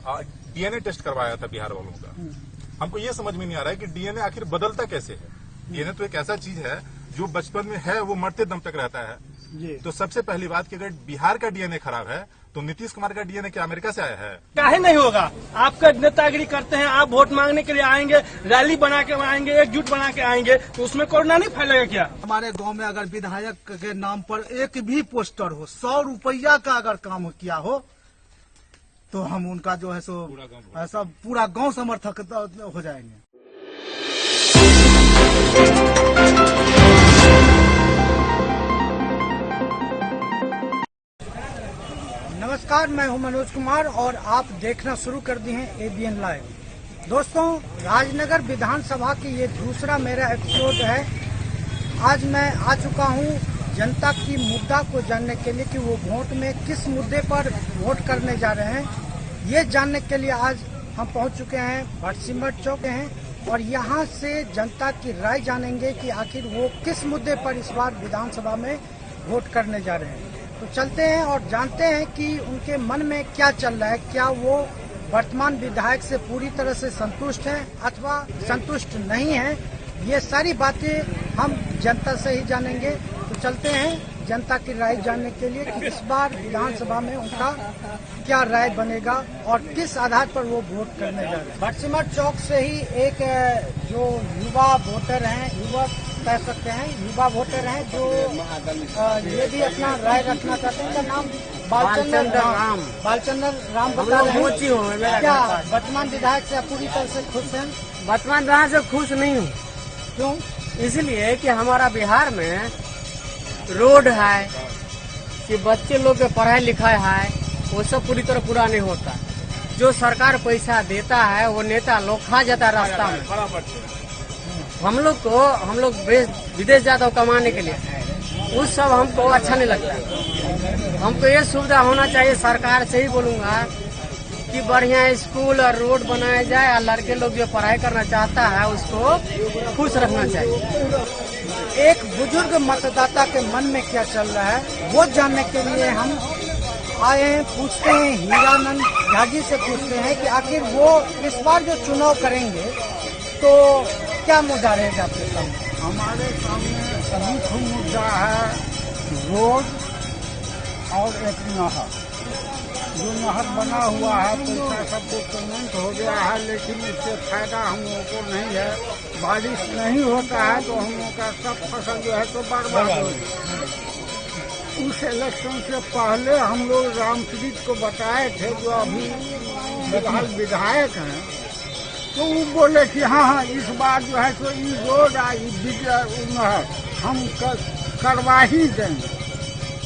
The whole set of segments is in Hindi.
डीएनए टेस्ट करवाया था बिहार वालों का। हमको ये समझ में नहीं आ रहा है कि डीएनए आखिर बदलता कैसे है। डीएनए तो एक ऐसा चीज है जो बचपन में है वो मरते दम तक रहता है जी। तो सबसे पहली बात कि अगर बिहार का डीएनए खराब है तो नीतीश कुमार का डीएनए क्या अमेरिका से आया है? काहे नहीं होगा। आपका नेतागिरी करते हैं, आप वोट मांगने के लिए आएंगे, रैली बना के आएंगे, एकजुट बना के आएंगे, तो उसमें कोरोना नहीं फैलेगा क्या? हमारे गांव में अगर विधायक के नाम पर एक भी पोस्टर हो, 100 रुपया का अगर काम किया हो, तो हम उनका जो है सो ऐसा पूरा गांव समर्थक हो जाएंगे। नमस्कार, मैं हूं मनोज कुमार और आप देखना शुरू कर दिए हैं एबीएन लाइव। दोस्तों, राजनगर विधानसभा की ये दूसरा मेरा एपिसोड है। आज मैं आ चुका हूं जनता की मुद्दा को जानने के लिए कि वो वोट में किस मुद्दे पर वोट करने जा रहे हैं। ये जानने के लिए आज हम पहुंच चुके हैं भटसिमट चौक हैं और यहाँ से जनता की राय जानेंगे कि आखिर वो किस मुद्दे पर इस बार विधानसभा में वोट करने जा रहे हैं। तो चलते हैं और जानते हैं कि उनके मन में क्या चल रहा है। क्या वो वर्तमान विधायक से पूरी तरह से संतुष्ट हैं अथवा संतुष्ट नहीं हैं। ये सारी बातें हम जनता से ही जानेंगे। तो चलते हैं जनता की राय जानने के लिए कि इस बार विधानसभा में उनका क्या राय बनेगा और किस आधार पर वो वोट करने जा रहे हैं। भटसिमट चौक से ही एक जो युवा वोटर हैं, युवक कह सकते हैं, युवा वोटर हैं जो ये भी अपना राय रखना चाहते हैं। इनका नाम बालचंद्र राम बता रहे हैं। क्या वर्तमान विधायक से पूरी तरह से खुश हैं? वर्तमान विधायक से खुश नहीं हूँ। क्यों? इसलिए कि हमारा बिहार में रोड है कि बच्चे लोग के पढ़ाई लिखाई है, वो सब पूरी तरह पूरा नहीं होता। जो सरकार पैसा देता है वो नेता लोग खा जाता है रास्ता में। हम लोग विदेश जाता हूँ कमाने के लिए, उस सब हमको अच्छा नहीं लगता। हमको ये सुविधा होना चाहिए, सरकार से ही बोलूंगा कि बढ़िया स्कूल और रोड बनाया जाए और लड़के लोग जो पढ़ाई करना चाहता है उसको खुश रखना चाहिए। एक बुजुर्ग मतदाता के मन में क्या चल रहा है वो जानने के लिए हम आए हैं। पूछते हैं हीरानंद झा जी से, पूछते हैं कि आखिर वो इस बार जो चुनाव करेंगे तो क्या मुद्दा रहेगा आपके सामने? हमारे सामने मुख्य मुद्दा है रोड और एक नहर। जो नहर बना हुआ है पैसा सबको पेमेंट हो गया है, लेकिन इससे फायदा हम लोगों को नहीं है। बारिश नहीं होता है तो हम लोगों का सब फसल जो है तो बर्बाद हो गया। उस इलेक्शन से पहले हम लोग रामप्रीत को बताए थे, जो अभी फिलहाल विधायक हैं, तो वो बोले कि हाँ इस बार जो है तो ये रोड नहर हम करवा ही देंगे।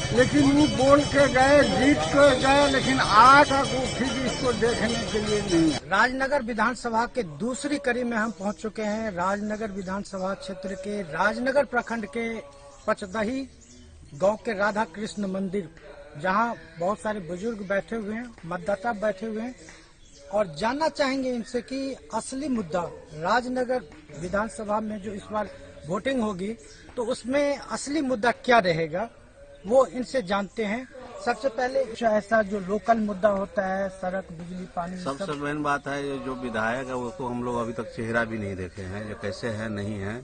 लेकिन वो बोल के गए, जीत के गए, लेकिन आज तक वो फिर इसको देखने के लिए नहीं है। राजनगर विधानसभा के दूसरी कड़ी में हम पहुंच चुके हैं। राजनगर विधानसभा क्षेत्र के राजनगर प्रखंड के पचदही गांव के राधा कृष्ण मंदिर, जहां बहुत सारे बुजुर्ग बैठे हुए हैं, मतदाता बैठे हुए हैं और जानना चाहेंगे इनसे कि असली मुद्दा राजनगर विधानसभा में जो इस बार वोटिंग होगी तो उसमें असली मुद्दा क्या रहेगा, वो इनसे जानते हैं। सबसे पहले ऐसा जो लोकल मुद्दा होता है, सड़क, बिजली, पानी, सबसे मेन बात है जो विधायक है उसको हम लोग अभी तक चेहरा भी नहीं देखे हैं, ये कैसे है नहीं है।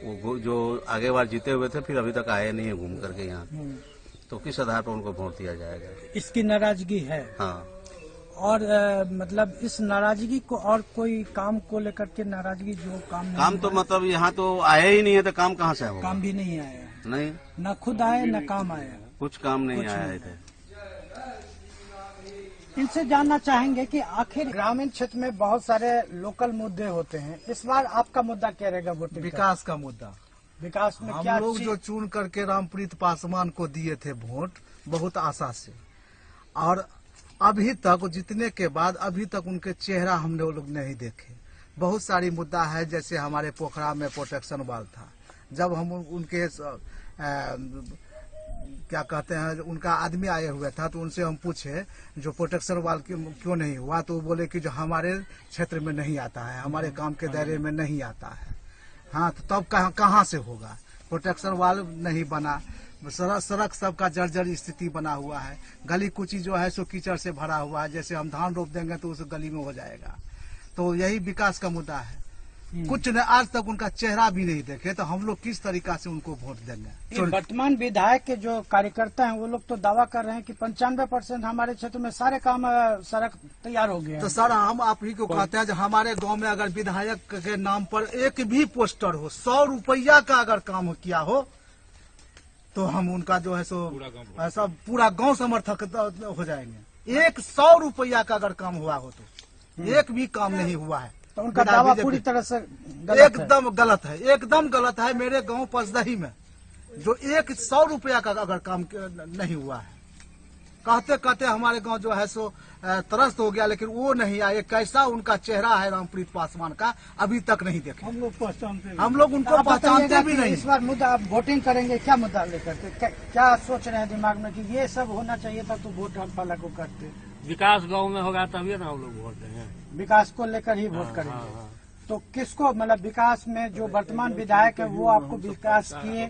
वो जो आगे बार जीते हुए थे फिर अभी तक आए नहीं है घूम करके यहाँ, तो किस आधार पर उनको वोट दिया जाएगा? इसकी नाराजगी है। हाँ, और मतलब इस नाराजगी को और कोई काम को लेकर के नाराजगी, जो काम तो मतलब यहाँ तो आए ही नहीं है तो काम कहाँ से होगा? काम भी नहीं आया, नहीं, न खुद आए न काम आया, कुछ काम नहीं आया थे। इनसे जानना चाहेंगे कि आखिर ग्रामीण क्षेत्र में बहुत सारे लोकल मुद्दे होते हैं, इस बार आपका मुद्दा क्या रहेगा वोटिंग? विकास का मुद्दा। विकास में क्या? हम लोग जो चुन करके रामप्रीत पासवान को दिए थे वोट बहुत आशा से, और अभी तक जीतने के बाद अभी तक उनके चेहरा हमने वो लोग नहीं देखे। बहुत सारी मुद्दा है, जैसे हमारे पोखरा में प्रोटेक्शन वाल था, जब हम उनके क्या कहते हैं उनका आदमी आए हुए था तो उनसे हम पूछे जो प्रोटेक्शन वाल क्यों नहीं हुआ, तो वो बोले कि जो हमारे क्षेत्र में नहीं आता है, हमारे काम के दायरे में नहीं आता है। हाँ, तो तब कहाँ से होगा? प्रोटेक्शन वाल नहीं बना, सड़क सबका जर्जर स्थिति बना हुआ है। गली कुची जो है सो कीचड़ से भरा हुआ है। जैसे हम धान रोप देंगे तो उस गली में हो जाएगा। तो यही विकास का मुद्दा है। कुछ ने आज तक उनका चेहरा भी नहीं देखे, तो हम लोग किस तरीका से उनको वोट देंगे। वर्तमान विधायक के जो कार्यकर्ता हैं वो लोग तो दावा कर रहे हैं कि 95% हमारे क्षेत्र में सारे काम सड़क तैयार हो गए हैं। तो सर हम आप ही को कहते हैं, हमारे गांव में अगर विधायक के नाम पर एक भी पोस्टर हो, 100 रुपया का अगर काम किया हो, तो हम उनका जो है सो ऐसा पूरा गांव समर्थक हो जाएंगे। 100 रुपया का अगर काम हुआ हो तो एक भी काम नहीं हुआ है, तो उनका दावा पूरी तरह से एकदम गलत है। एकदम गलत है। मेरे गांव पसदही में जो 100 रुपया का अगर काम नहीं हुआ है, कहते कहते हमारे गांव जो है सो त्रस्त हो गया, लेकिन वो नहीं आए। कैसा उनका चेहरा है रामप्रीत पासवान का, अभी तक नहीं देखे। हम लोग उनको पहचानते भी नहीं। इस बार मुद्दा आप वोटिंग करेंगे, क्या मुद्दा लेकर के क्या सोच रहे हैं दिमाग में कि ये सब होना चाहिए था तो वोट हम पहले को करते। विकास गांव में होगा तभी ना हम लोग वोट देंगे। विकास को लेकर ही वोट करेंगे। तो किसको, मतलब विकास में जो वर्तमान विधायक है वो आपको विकास किए?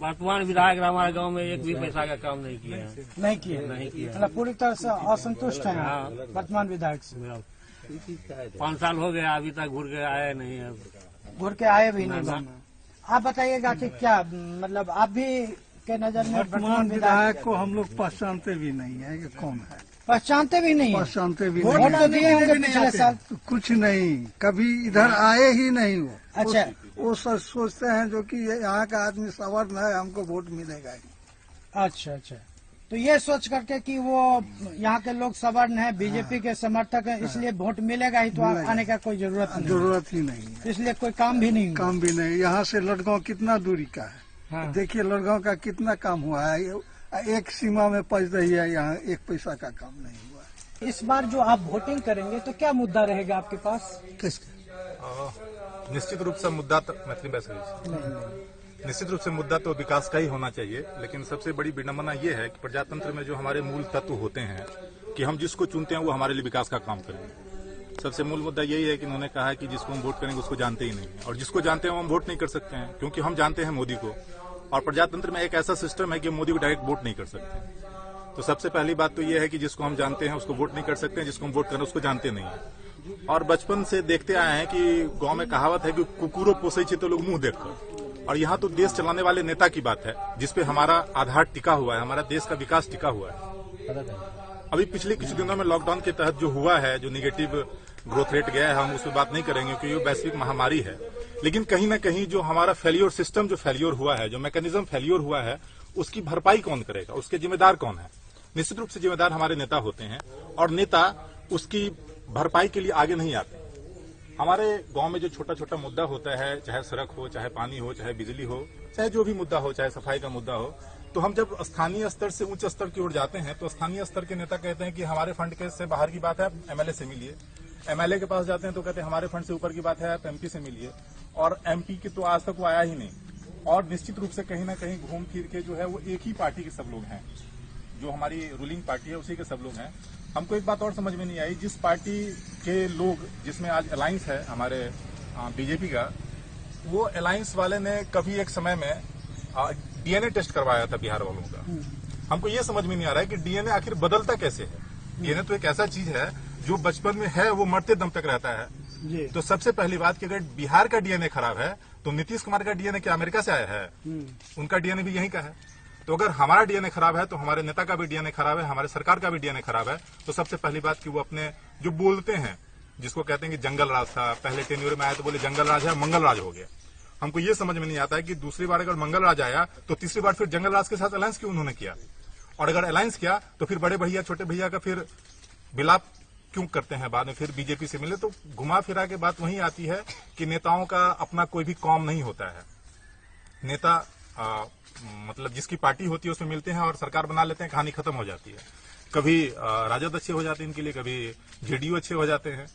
वर्तमान विधायक हमारे गांव में एक भी पैसा का काम नहीं किया है। नहीं किए मतलब पूरी तरह से असंतुष्ट है वर्तमान विधायक से। 5 साल हो गया, अभी तक घूर के आए नहीं है। घूर के आए भी नहीं। आप बताइएगा कि क्या मतलब आप भी के नजर में वर्तमान विधायक को हम लोग पहचानते भी नहीं है कि कौन है। पहचानते भी नहीं? पहचानते भी वोट तो दिए होंगे पिछले साल। कुछ नहीं, कभी इधर आए ही नहीं वो। अच्छा, वो सोचते हैं जो कि यहाँ का आदमी सवर्ण है, हमको वोट मिलेगा ही। अच्छा अच्छा, तो ये सोच करके कि वो यहाँ के लोग सवर्ण है, बीजेपी के समर्थक है, इसलिए वोट मिलेगा ही, तो आने का कोई जरूरत ही नहीं है। इसलिए कोई काम भी नहीं। काम भी नहीं। यहाँ से लड़गांव कितना दूरी का है, देखिए लड़गांव का कितना काम हुआ है। एक सीमा में पहुंच रही है, यहाँ 1 पैसा का काम नहीं हुआ है। इस बार जो आप वोटिंग करेंगे तो क्या मुद्दा रहेगा आपके पास? निश्चित रूप से मुद्दा तो निश्चित रूप से मुद्दा तो विकास का ही होना चाहिए। लेकिन सबसे बड़ी विडंबना ये है कि प्रजातंत्र में जो हमारे मूल तत्व होते हैं कि हम जिसको चुनते हैं वो हमारे लिए विकास का काम करें। सबसे मूल मुद्दा यही है कि उन्होंने कहा है कि जिसको हम वोट करेंगे उसको जानते ही नहीं, और जिसको जानते हैं वो हम वोट नहीं कर सकते हैं, क्योंकि हम जानते हैं मोदी को। और प्रजातंत्र में एक ऐसा सिस्टम है कि मोदी को डायरेक्ट वोट नहीं कर सकते। तो सबसे पहली बात तो यह है कि जिसको हम जानते हैं उसको वोट नहीं कर सकते हैं, जिसको हम वोट करें उसको जानते नहीं है। और बचपन से देखते आए हैं कि गांव में कहावत है कि कुकुरो पोसे तो लोग मुंह देखकर। और यहाँ तो देश चलाने वाले नेता की बात है, जिसपे हमारा आधार टिका हुआ है, हमारा देश का विकास टिका हुआ है। अभी पिछले कुछ दिनों में लॉकडाउन के तहत जो हुआ है, जो निगेटिव ग्रोथ रेट गया है, हम उस पर बात नहीं करेंगे क्योंकि ये वैश्विक महामारी है। लेकिन कहीं ना कहीं जो हमारा फेल्योर सिस्टम जो फेल्योर हुआ है, जो मैकेनिज्म फेल्योर हुआ है, उसकी भरपाई कौन करेगा, उसके जिम्मेदार कौन है? निश्चित रूप से जिम्मेदार हमारे नेता होते हैं, और नेता उसकी भरपाई के लिए आगे नहीं आते। हमारे गांव में जो छोटा छोटा मुद्दा होता है, चाहे सड़क हो, चाहे पानी हो, चाहे बिजली हो, चाहे जो भी मुद्दा हो, चाहे सफाई का मुद्दा हो, तो हम जब स्थानीय स्तर से उच्च स्तर की ओर जाते हैं तो स्थानीय स्तर के नेता कहते हैं कि हमारे फंड के से बाहर की बात है, आप एमएलए से मिलिए। एमएलए के पास जाते हैं तो कहते हैं हमारे फंड से ऊपर की बात है, आप एमपी से मिलिए। और एमपी की तो आज तक वो आया ही नहीं। और निश्चित रूप से कहीं ना कहीं घूम फिर के जो है वो एक ही पार्टी के सब लोग हैं, जो हमारी रूलिंग पार्टी है उसी के सब लोग हैं। हमको एक बात और समझ में नहीं आई, जिस पार्टी के लोग, जिसमें आज अलायंस है हमारे बीजेपी का, वो अलायंस वाले ने कभी एक समय में डीएनए टेस्ट करवाया था बिहार वालों का। हमको ये समझ में नहीं आ रहा है कि डीएनए आखिर बदलता कैसे है। डीएनए तो एक ऐसा चीज है जो बचपन में है वो मरते दम तक रहता है। तो सबसे पहली बात कि अगर बिहार का डीएनए खराब है तो नीतीश कुमार का डीएनए क्या अमेरिका से आया है? उनका डीएनए भी यहीं का है। तो अगर हमारा डीएनए खराब है तो हमारे नेता का भी डीएनए खराब है, हमारे सरकार का भी डीएनए खराब है। तो सबसे पहली बात कि वो अपने जो बोलते हैं, जिसको कहते हैं कि जंगल राज था, पहले टेन्योर में आया तो बोले जंगल राज है, मंगल राज हो गया। हमको ये समझ में नहीं आता है कि दूसरी बार अगर मंगल राज आया तो तीसरी बार फिर जंगल राज के साथ अलायंस क्यों उन्होंने किया? और अगर अलायंस किया तो फिर बड़े भैया छोटे भैया का फिर विलाप क्यों करते हैं बाद में, फिर बीजेपी से मिले? तो घुमा फिरा के बात वहीं आती है कि नेताओं का अपना कोई भी काम नहीं होता है। नेता मतलब जिसकी पार्टी होती है उसमें मिलते हैं और सरकार बना लेते हैं, कहानी खत्म हो जाती है। कभी राजद अच्छे हो जाते हैं इनके लिए, कभी जेडीयू अच्छे हो जाते हैं।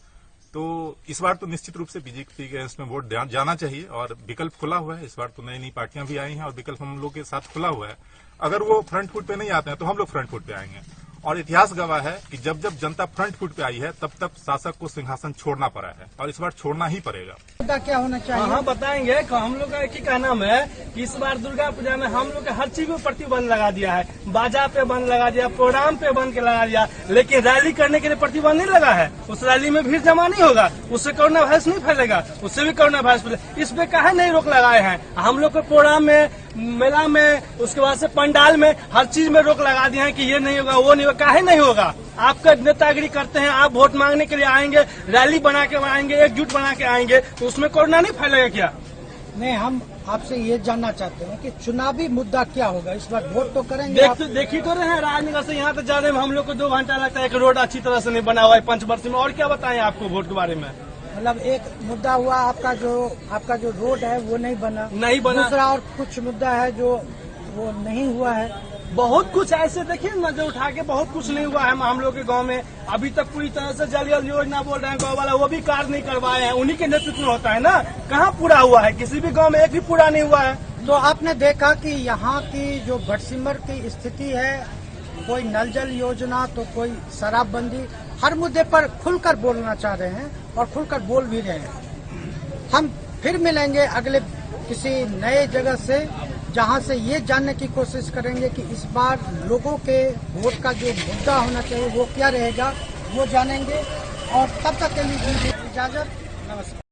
तो इस बार तो निश्चित रूप से बीजेपी के इसमें वोट जाना चाहिए और विकल्प खुला हुआ है। इस बार तो नई नई पार्टियां भी आई हैं और विकल्प हम लोग के साथ खुला हुआ है। अगर वो फ्रंट फुट पे नहीं आते हैं तो हम लोग फ्रंट फुट पे आएंगे। और इतिहास गवाह है कि जब जब जनता फ्रंट फुट पे आई है तब तब शासक को सिंहासन छोड़ना पड़ा है और इस बार छोड़ना ही पड़ेगा। मुद्दा क्या होना चाहिए? हाँ बताएंगे। हम लोग का एक ही कहना है कि इस बार दुर्गा पूजा में हम लोग हर चीज में प्रतिबंध लगा दिया है। बाजा पे बंद लगा दिया, प्रोग्राम पे बंद लगा दिया, लेकिन रैली करने के लिए प्रतिबंध नहीं लगा है। उस रैली में भीड़ जमा नहीं होगा, उससे कोरोना वायरस नहीं फैलेगा, उससे भी कोरोना वायरस फैलेगा। इस पे काहे नहीं रोक लगाए हैं? हम लोग को प्रोग्राम में, मेला में, उसके बाद से पंडाल में, हर चीज में रोक लगा दिया है कि ये नहीं होगा, वो नहीं होगा। काहे नहीं होगा? आपका नेतागिरी करते हैं, आप वोट मांगने के लिए आएंगे, रैली बना के आएंगे, एकजुट बना के आएंगे, तो उसमें कोरोना नहीं फैलेगा क्या? नहीं, हम आपसे ये जानना चाहते हैं कि चुनावी मुद्दा क्या होगा इस बार? वोट तो करेंगे देखी तो रहे हैं, राजनगर से यहाँ तक जाने में हम लोग को 2 घंटा लगता है। एक रोड अच्छी तरह से नहीं बना हुआ है पंचवर्षीय में। और क्या बताएं आपको वोट के बारे में? मतलब एक मुद्दा हुआ आपका जो रोड है वो नहीं बना। दूसरा और कुछ मुद्दा है जो वो नहीं हुआ है। बहुत कुछ ऐसे देखिए नजर उठा के बहुत कुछ नहीं हुआ है हम लोग के गांव में। अभी तक पूरी तरह से जल योजना बोल रहे हैं गांव वाला, वो भी कार्य नहीं करवाए हैं। उन्हीं के नेतृत्व में होता है ना। कहाँ पूरा हुआ है? किसी भी गांव में एक भी पूरा नहीं हुआ है। तो आपने देखा कि यहाँ की जो भटसिमर की स्थिति है, कोई नल जल योजना तो कोई शराबबंदी, हर मुद्दे पर खुलकर बोलना चाह रहे हैं और खुलकर बोल भी रहे हैं। हम फिर मिलेंगे अगले किसी नए जगह से, जहां से ये जानने की कोशिश करेंगे कि इस बार लोगों के वोट का जो मुद्दा होना चाहिए वो क्या रहेगा, वो जानेंगे। और तब तक के लिए इजाजत, नमस्कार।